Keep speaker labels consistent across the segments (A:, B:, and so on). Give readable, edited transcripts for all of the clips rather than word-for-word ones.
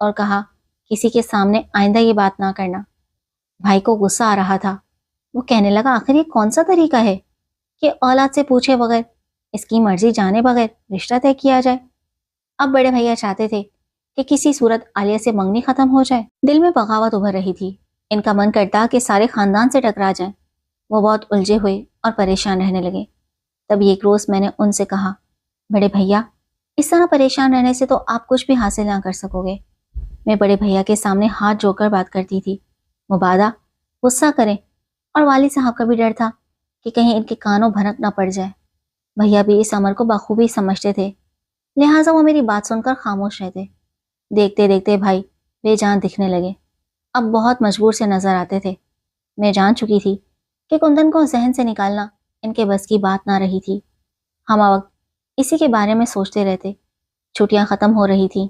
A: اور کہا کسی کے سامنے آئندہ یہ بات نہ کرنا۔ بھائی کو غصہ آ رہا تھا۔ وہ کہنے لگا آخر یہ کون سا طریقہ ہے کہ اولاد سے پوچھے بغیر، اس کی مرضی جانے بغیر رشتہ طے کیا جائے؟ اب بڑے بھیا چاہتے تھے کہ کسی صورت عالیہ سے منگنی ختم ہو جائے۔ دل میں بغاوت ابھر رہی تھی۔ ان کا من کرتا کہ سارے خاندان سے ٹکرا جائیں۔ وہ بہت الجھے ہوئے اور پریشان رہنے لگے۔ تب ایک روز میں نے ان سے کہا، بڑے بھیا اس طرح پریشان رہنے سے تو آپ کچھ بھی حاصل نہ کر سکو گے۔ میں بڑے بھیا کے سامنے ہاتھ جوڑ کر بات کرتی تھی، مبادہ غصہ کریں، اور والد صاحب کا بھی ڈر تھا کہ کہیں ان کے کانوں بھنک نہ پڑ جائے۔ بھیا بھی اس امر کو بخوبی سمجھتے تھے، لہٰذا وہ میری بات سن کر خاموش رہتے۔ دیکھتے دیکھتے بھائی بے جان دکھنے لگے، اب بہت مجبور سے نظر آتے تھے۔ میں جان چکی تھی کہ کندن کو ذہن سے نکالنا ان کے بس کی بات نہ رہی تھی۔ ہم وقت اسی کے بارے میں سوچتے رہتے۔ چھٹیاں ختم ہو رہی تھیں،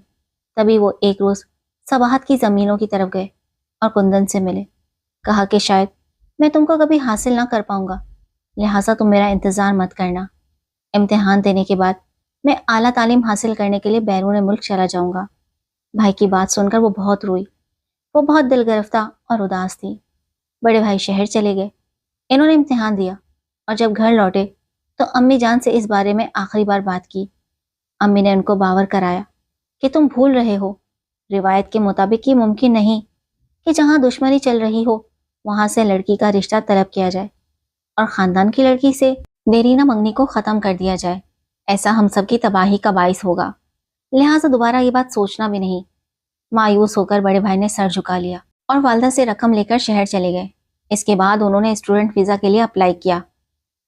A: تبھی وہ ایک روز سباہت کی زمینوں کی طرف گئے اور کندن سے ملے۔ کہا کہ شاید میں تم کو کبھی حاصل نہ کر پاؤں گا، لہٰذا تم میرا انتظار مت کرنا۔ امتحان دینے کے بعد میں اعلیٰ تعلیم حاصل کرنے کے لیے بیرون ملک چلا جاؤں گا۔ بھائی کی بات سن کر وہ بہت روئی۔ وہ بہت دل گرفتہ اور اداس تھی۔ بڑے بھائی شہر چلے گئے۔ انہوں نے امتحان دیا اور جب گھر لوٹے تو امی جان سے اس بارے میں آخری بار بات کی۔ امی نے ان کو باور کرایا کہ تم بھول رہے ہو، روایت کے مطابق یہ ممکن نہیں کہ جہاں دشمنی چل رہی ہو وہاں سے لڑکی کا رشتہ طلب کیا جائے اور خاندان کی لڑکی سے دیرینہ منگنی کو ختم کر دیا جائے۔ ایسا ہم سب کی تباہی کا باعث ہوگا، لہٰذا دوبارہ یہ بات سوچنا بھی نہیں۔ مایوس ہو کر بڑے بھائی نے سر جھکا لیا اور والدہ سے رقم لے کر شہر چلے گئے۔ اس کے بعد انہوں نے اسٹوڈنٹ ویزا کے لیے اپلائی کیا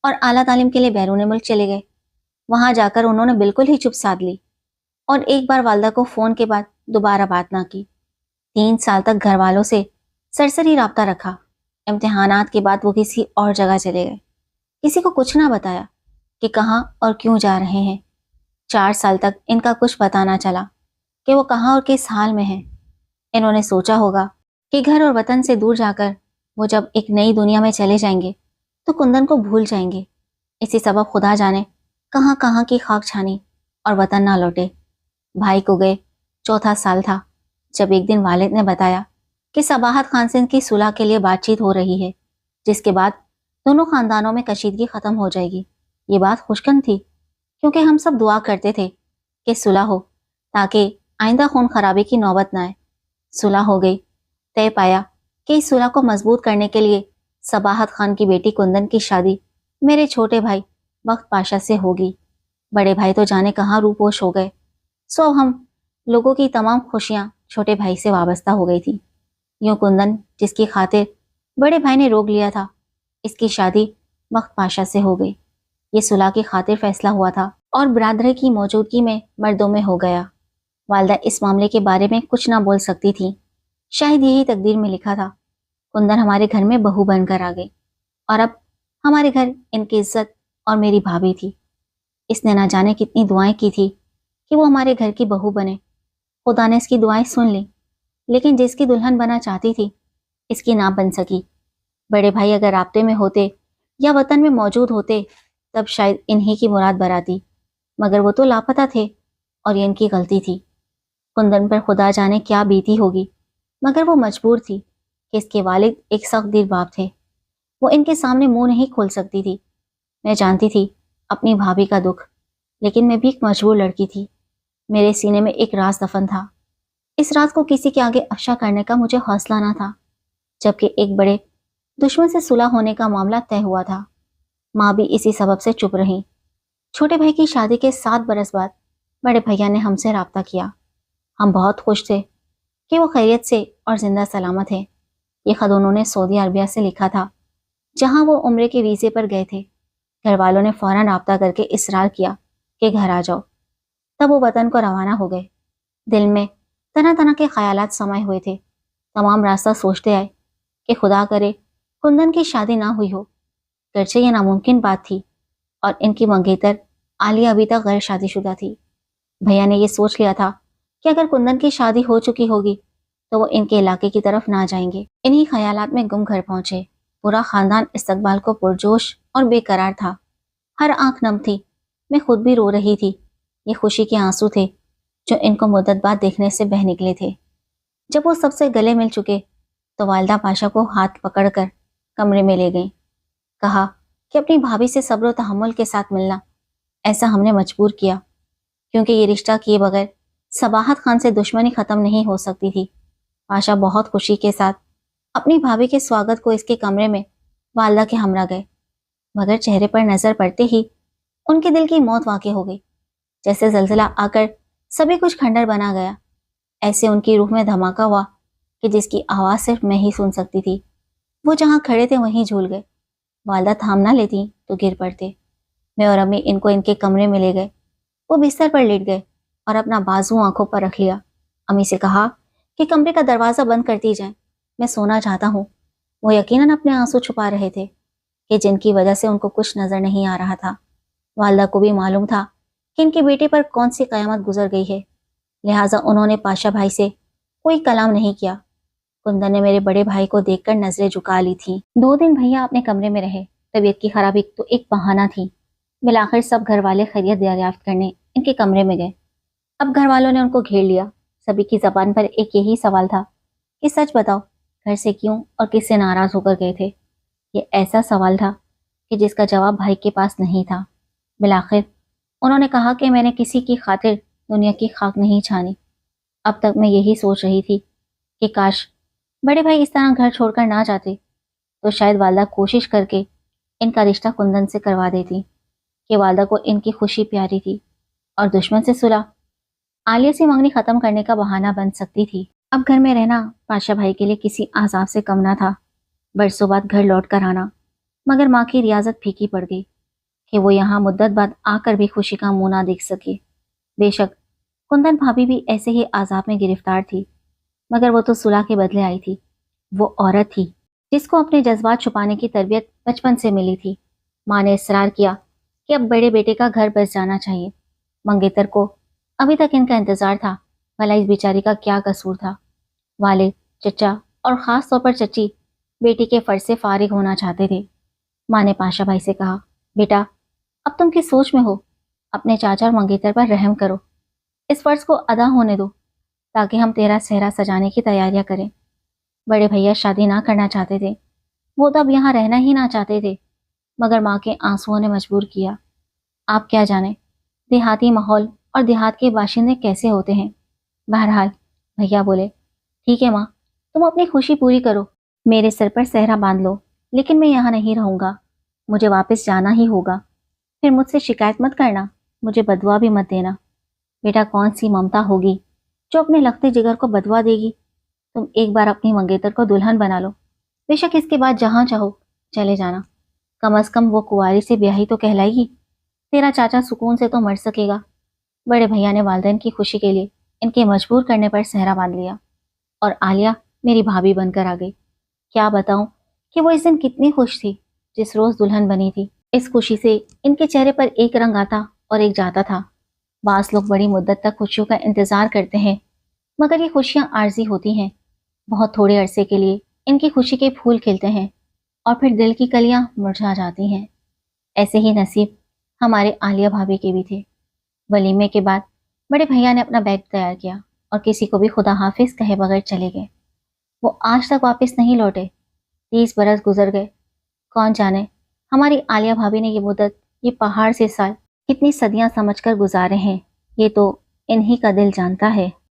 A: اور اعلیٰ تعلیم کے لیے بیرون ملک چلے گئے۔ وہاں جا کر انہوں نے بالکل ہی چپ سادھ لی اور ایک بار والدہ کو فون کے بعد دوبارہ بات نہ کی۔ 3 سال تک گھر والوں سے سرسری رابطہ رکھا۔ امتحانات کے بعد وہ کسی اور جگہ چلے گئے، کسی کو کچھ نہ بتایا کہ کہاں اور کیوں جا رہے ہیں۔ 4 سال تک ان کا کچھ پتہ نہ چلا کہ وہ کہاں اور کس حال میں ہیں۔ انہوں نے سوچا ہوگا کہ گھر اور وطن سے دور جا کر وہ جب ایک نئی دنیا میں چلے جائیں گے تو کندن کو بھول جائیں گے۔ اسی سبب خدا جانے کہاں کہاں کی خاک چھانی اور وطن نہ لوٹے۔ بھائی کو گئے 4تھا سال تھا جب ایک دن والد نے بتایا کہ سباہت خان سے ان کی صلح کے لیے بات چیت ہو رہی ہے، جس کے بعد دونوں خاندانوں میں کشیدگی ختم ہو جائے گی۔ یہ بات خوشگوار تھی کیونکہ ہم سب دعا کرتے تھے کہ صلح ہو تاکہ آئندہ خون خرابی کی نوبت نہ آئے۔ صلح ہو گئی۔ طے پایا کہ اس صلح کو مضبوط کرنے کے لیے سباہت خان کی بیٹی کندن کی شادی میرے چھوٹے بھائی بخت پاشا سے ہوگی۔ بڑے بھائی تو جانے کہاں روپوش ہو گئے، سو ہم لوگوں کی تمام خوشیاں چھوٹے بھائی سے وابستہ ہو گئی تھی۔ یوں کندن جس کی خاطر بڑے بھائی نے روک لیا تھا، اس کی شادی بخت پاشا سے ہو گئی۔ یہ صلح کی خاطر فیصلہ ہوا تھا اور برادری کی موجودگی میں مردوں میں ہو گیا۔ والدہ اس معاملے کے بارے میں کچھ نہ بول سکتی تھی، شاید یہی تقدیر میں لکھا تھا۔ کندن ہمارے گھر میں بہو بن کر آ گئی اور اب ہمارے گھر ان کی عزت اور میری بھابھی تھی۔ اس نے نہ جانے کتنی دعائیں کی تھی کہ وہ ہمارے گھر کی بہو بنے۔ خدا نے اس کی دعائیں سن لی، لیکن جس کی دلہن بنا چاہتی تھی اس کی نہ بن سکی۔ بڑے بھائی اگر رابطے میں ہوتے یا وطن میں موجود ہوتے تب شاید انہی کی مراد براتی، مگر وہ تو لاپتہ تھے اور یہ ان کی غلطی تھی۔ کندن پر خدا جانے کیا بیتی ہوگی، مگر وہ مجبور تھی کہ اس کے والد ایک سخت دل باپ تھے۔ وہ ان کے سامنے منہ نہیں کھول سکتی تھی۔ میں جانتی تھی اپنی بھابھی کا دکھ، لیکن میں بھی ایک مجبور لڑکی تھی۔ میرے سینے میں ایک راز دفن تھا۔ اس راز کو کسی کے آگے افشا کرنے کا مجھے حوصلہ نہ تھا، جبکہ ایک بڑے دشمن سے صلح ہونے کا معاملہ طے ہوا تھا۔ ماں بھی اسی سبب سے چپ رہی۔ چھوٹے بھائی کی شادی کے 7 برس بعد بڑے بھیا نے ہم سے رابطہ کیا۔ ہم بہت خوش تھے کہ وہ خیریت سے اور زندہ سلامت ہے۔ یہ خط انہوں نے سعودی عربیہ سے لکھا تھا، جہاں وہ عمرے کے ویزے پر گئے تھے۔ گھر والوں نے فوراً رابطہ کر کے اصرار کیا کہ گھر آ جاؤ۔ تب وہ وطن کو روانہ ہو گئے۔ دل میں طرح طرح کے خیالات سمائے ہوئے تھے۔ تمام راستہ سوچتے آئے کہ خدا کرے کندن کی شادی نہ ہوئی ہو، گرچہ یہ ناممکن بات تھی اور ان کی منگیتر عالیہ ابھی تک غیر شادی شدہ تھی۔ بھیا نے یہ سوچ لیا تھا کہ اگر کندن کی شادی ہو چکی ہوگی تو وہ ان کے علاقے کی طرف نہ جائیں گے۔ انہی خیالات میں گم گھر پہنچے۔ پورا خاندان استقبال کو پرجوش اور بے قرار تھا۔ ہر آنکھ نم تھی۔ میں خود بھی رو رہی تھی۔ یہ خوشی کے آنسو تھے جو ان کو مدت بعد دیکھنے سے بہہ نکلے تھے۔ جب وہ سب سے گلے مل چکے تو والدہ پاشا کو ہاتھ پکڑ کر کمرے میں لے گئیں۔ کہا کہ اپنی بھابھی سے صبر و تحمل کے ساتھ ملنا، ایسا ہم نے مجبور کیا کیونکہ یہ رشتہ کیے بغیر صباحت خان سے دشمنی ختم نہیں ہو سکتی تھی۔ پاشا بہت خوشی کے ساتھ اپنی بھابھی کے سواگت کو اس کے کمرے میں والدہ کے ہمراہ گئے، مگر چہرے پر نظر پڑتے ہی ان کے دل کی موت واقع ہو گئی۔ جیسے زلزلہ آ کر سبھی کچھ کھنڈر بنا گیا، ایسے ان کی روح میں دھماکہ ہوا کہ جس کی آواز صرف میں ہی سن سکتی تھی۔ وہ جہاں کھڑے تھے وہیں جھول گئے۔ والدہ تھام نہ لیتی تو گر پڑتے۔ میں اور امی ان کو ان کے کمرے میں لے گئے۔ وہ بستر پر لیٹ گئے اور اپنا بازو آنکھوں پر رکھ لیا۔ امی سے کہا کہ کمرے کا دروازہ بند کر دی جائے، میں سونا چاہتا ہوں۔ وہ یقیناً اپنے آنسو چھپا رہے تھے کہ جن کی وجہ سے ان کو کچھ نظر نہیں آ رہا تھا۔ والدہ کو بھی معلوم تھا کہ ان کے بیٹے پر کون سی قیامت گزر گئی ہے، لہٰذا انہوں نے پاشا بھائی سے کوئی کلام نہیں کیا۔ کندن نے میرے بڑے بھائی کو دیکھ کر نظریں جھکا لی تھی۔ 2 دن بھیا اپنے کمرے میں رہے۔ طبیعت کی خرابی تو ایک بہانہ تھی۔ بالآخر سب گھر والے خیریت دریافت کرنے ان کے کمرے میں گئے۔ اب گھر والوں نے ان کو گھیر لیا۔ سبھی کی زبان پر ایک یہی سوال تھا کہ سچ بتاؤ، گھر سے کیوں اور کس سے ناراض ہو کر گئے تھے؟ یہ ایسا سوال تھا کہ جس کا جواب بھائی کے پاس نہیں تھا۔ بالآخر انہوں نے کہا کہ میں نے کسی کی خاطر دنیا کی خاک نہیں چھانی۔ اب تک میں یہی سوچ رہی تھی کہ کاش بڑے بھائی اس طرح گھر چھوڑ کر نہ جاتے تو شاید والدہ کوشش کر کے ان کا رشتہ کندن سے کروا دیتی، کہ والدہ کو ان کی خوشی پیاری تھی اور دشمن سے صلح عالیہ سے منگنی ختم کرنے کا بہانہ بن سکتی تھی۔ اب گھر میں رہنا پاشا بھائی کے لیے کسی عذاب سے کم نہ تھا۔ برسوں بعد گھر لوٹ کر آنا، مگر ماں کی ریاضت پھیکی پڑ گئی کہ وہ یہاں مدت بعد آ کر بھی خوشی کا منہ نہ دیکھ سکی۔ بے شک کندن بھابھی بھی ایسے ہی عذاب میں گرفتار تھی، مگر وہ تو صلح کے بدلے آئی تھی۔ وہ عورت تھی جس کو اپنے جذبات چھپانے کی تربیت بچپن سے ملی تھی۔ ماں نے اصرار کیا کہ اب بڑے بیٹے کا گھر بس جانا چاہیے۔ منگیتر کو ابھی تک ان کا انتظار تھا، بھلا اس بیچاری کا کیا قصور تھا؟ والد، چچا اور خاص طور پر چچی بیٹی کے فرض سے فارغ ہونا چاہتے تھے۔ ماں نے پاشا بھائی سے کہا، بیٹا اب تم کس سوچ میں ہو؟ اپنے چاچا اور منگیتر پر رحم کرو، اس فرض کو ادا ہونے دو تاکہ ہم تیرا صحرا سجانے کی تیاریاں کریں۔ بڑے بھیا شادی نہ کرنا چاہتے تھے، وہ تو اب یہاں رہنا ہی نہ چاہتے تھے، مگر ماں کے آنسوؤں نے مجبور کیا۔ آپ کیا جانیں دیہاتی ماحول اور دیہات کے باشندے کیسے ہوتے ہیں۔ بہرحال بھیا بولے، ٹھیک ہے ماں، تم اپنی خوشی پوری کرو، میرے سر پر صحرا باندھ لو، لیکن میں یہاں نہیں رہوں گا، مجھے واپس جانا ہی ہوگا۔ پھر مجھ سے شکایت مت کرنا، مجھے بدوا بھی مت دینا۔ بیٹا کون سی ممتا ہوگی جو اپنے لگتے جگر کو بدوا دے گی؟ تم ایک بار اپنی منگیتر کو دلہن بنا لو، بے شک اس کے بعد جہاں چاہو چلے جانا، کم از کم وہ کنواری سے بیاہی تو کہلائے گی، تیرا چاچا سکون سے تو مر سکے گا۔ بڑے بھیا نے والدین کی خوشی کے لیے ان کے مجبور کرنے پر صحرا باندھ لیا، اور عالیہ میری بھابھی بن کر آ گئی۔ کیا بتاؤں کہ وہ اس دن کتنی خوش تھی جس روز دلہن بنی تھی۔ اس خوشی سے ان کے چہرے پر ایک رنگ آتا اور ایک جاتا تھا۔ بعض لوگ بڑی مدت تک خوشیوں کا انتظار کرتے ہیں، مگر یہ خوشیاں عارضی ہوتی ہیں۔ بہت تھوڑے عرصے کے لیے ان کی خوشی کے پھول کھلتے ہیں اور پھر دل کی کلیاں مرجھا جاتی ہیں۔ ایسے ہی نصیب ہمارے عالیہ بھابھی کے بھی تھے۔ ولیمے کے بعد بڑے بھیا نے اپنا بیگ تیار کیا اور کسی کو بھی خدا حافظ کہے بغیر چلے گئے۔ وہ آج تک واپس نہیں لوٹے۔ 30 برس گزر گئے۔ کون جانے ہماری عالیہ بھابھی نے یہ مدت، یہ پہاڑ سے سال کتنی صدیاں سمجھ کر گزارے ہیں، یہ تو انہی کا دل جانتا ہے۔